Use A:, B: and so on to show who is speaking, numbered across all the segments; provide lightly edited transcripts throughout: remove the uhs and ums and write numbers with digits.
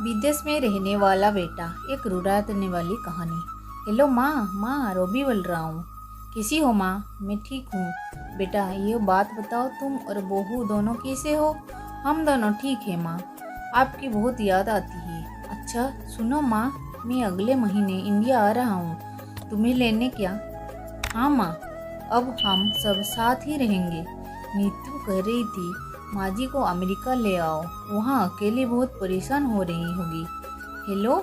A: विदेश में रहने वाला बेटा, एक रुलाने वाली कहानी। हेलो माँ रोबी बोल रहा हूँ। कैसी हो माँ? मैं ठीक हूँ। बेटा ये बात बताओ, तुम और बहू दोनों कैसे हो? हम दोनों ठीक है माँ, आपकी बहुत याद आती है। अच्छा सुनो माँ, मैं अगले महीने इंडिया आ रहा हूँ, तुम्हें लेने क्या? हाँ माँ, अब हम सब साथ ही रहेंगे। नीतू कह रही थी माँ जी को अमेरिका ले आओ, वहाँ अकेले बहुत परेशान हो रही होगी। हेलो,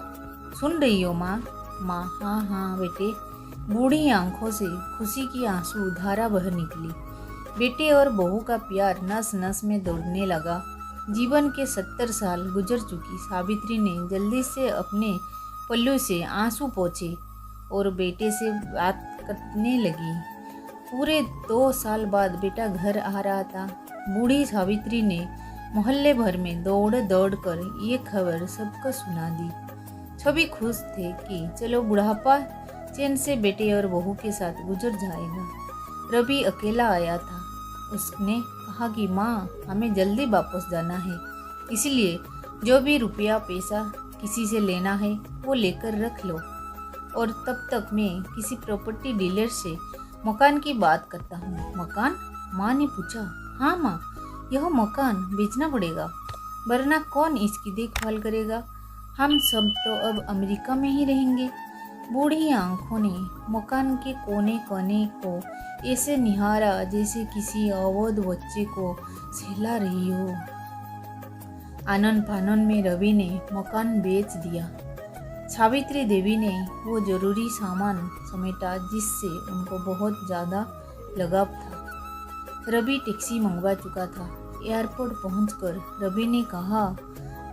A: सुन रही हो माँ? माँ हाँ हाँ बेटे। बूढ़ी आंखों से खुशी की आंसू धारा बह निकली। बेटे और बहू का प्यार नस नस में दौड़ने लगा। जीवन के 70 साल गुजर चुकी सावित्री ने जल्दी से अपने पल्लू से आंसू पोंछे और बेटे से बात करने लगी। पूरे 2 साल बाद बेटा घर आ रहा था। बूढ़ी सावित्री ने मोहल्ले भर में दौड़ दौड़ कर ये खबर सबको सुना दी। सभी खुश थे कि चलो बुढ़ापा चैन से बेटे और बहू के साथ गुजर जाएगा। रवि अकेला आया था। उसने कहा कि माँ हमें जल्दी वापस जाना है, इसलिए जो भी रुपया पैसा किसी से लेना है वो लेकर रख लो, और तब तक मैं किसी प्रॉपर्टी डीलर से मकान की बात करता हूँ। मकान? माँ ने पूछा। हाँ माँ, यह मकान बेचना पड़ेगा, वरना कौन इसकी देखभाल करेगा? हम सब तो अब अमेरिका में ही रहेंगे। बूढ़ी आंखों ने मकान के कोने कोने को ऐसे निहारा जैसे किसी अवोध बच्चे को सहला रही हो। आनन फानन में रवि ने मकान बेच दिया। सावित्री देवी ने वो जरूरी सामान समेटा जिससे उनको बहुत ज़्यादा लगाव था। रवि टैक्सी मंगवा चुका था। एयरपोर्ट पहुंचकर रवि ने कहा,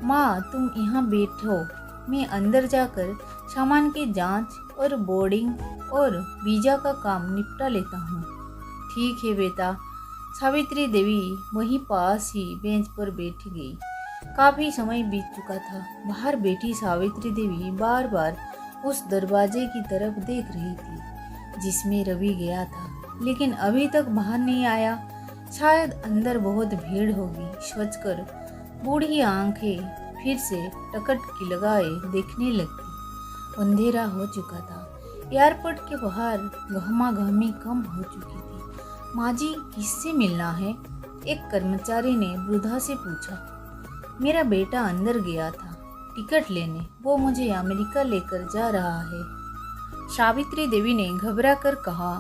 A: माँ तुम यहाँ बैठो, मैं अंदर जाकर सामान की जांच और बोर्डिंग और वीज़ा का काम निपटा लेता हूँ। ठीक है बेटा। सावित्री देवी वहीं पास ही बेंच पर बैठ गई। काफी समय बीत चुका था। बाहर बैठी सावित्री देवी बार बार उस दरवाजे की तरफ देख रही थी जिसमें रवि गया था, लेकिन अभी तक बाहर नहीं आया। शायद अंदर बहुत भीड़ होगी सोचकर बूढ़ी आंखें फिर से टकटकी लगाए देखने लगती। अंधेरा हो चुका था। एयरपोर्ट के बाहर गहमागहमी कम हो चुकी थी। माँ जी किससे मिलना है? एक कर्मचारी ने वृद्धा से पूछा। मेरा बेटा अंदर गया था टिकट लेने, वो मुझे अमेरिका लेकर जा रहा है। सावित्री देवी ने घबरा कर कहा,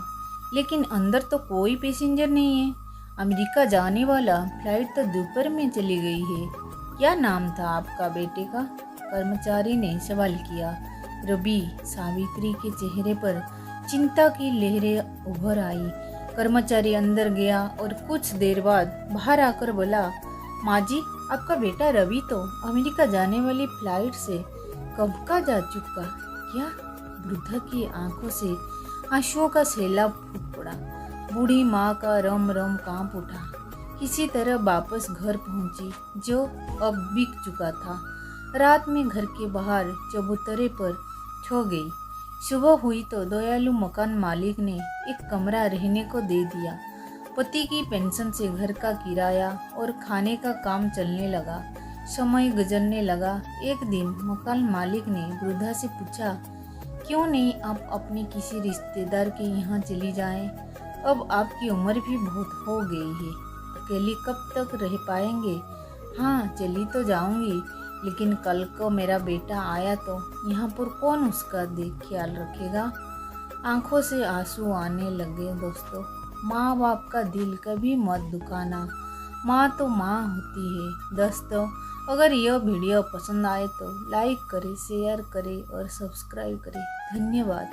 A: लेकिन अंदर तो कोई पैसेंजर नहीं है। अमेरिका जाने वाला फ्लाइट तो दोपहर में चली गई है। क्या नाम था आपका बेटे का? कर्मचारी ने सवाल किया। रवि। सावित्री के चेहरे पर चिंता की लहरें उभर आई। कर्मचारी अंदर गया और कुछ देर बाद बाहर आकर बोला, माँ जी आपका बेटा रवि तो अमेरिका जाने वाली फ्लाइट से कब का जा चुका। क्या? वृद्धा की आंखों से आंसुओं का सैलाब फूट पड़ा। बूढ़ी माँ का रम रम कांप उठा। किसी तरह वापस घर पहुंची जो अब बिक चुका था। रात में घर के बाहर चबूतरे पर सो गई। सुबह हुई तो दयालु मकान मालिक ने एक कमरा रहने को दे दिया। पति की पेंशन से घर का किराया और खाने का काम चलने लगा। समय गुजरने लगा। एक दिन मकान मालिक ने वृद्धा से पूछा, क्यों नहीं आप अपने किसी रिश्तेदार के यहाँ चली जाएं? अब आपकी उम्र भी बहुत हो गई है, अकेली कब तक रह पाएंगे? हाँ चली तो जाऊंगी, लेकिन कल को मेरा बेटा आया तो यहाँ पर कौन उसका ख्याल रखेगा? आंखों से आंसू आने लगे। दोस्तों, माँ बाप का दिल कभी मत दुखाना, माँ तो माँ होती है। दोस्तों, अगर यह वीडियो पसंद आए तो लाइक करें, शेयर करें और सब्सक्राइब करें। धन्यवाद।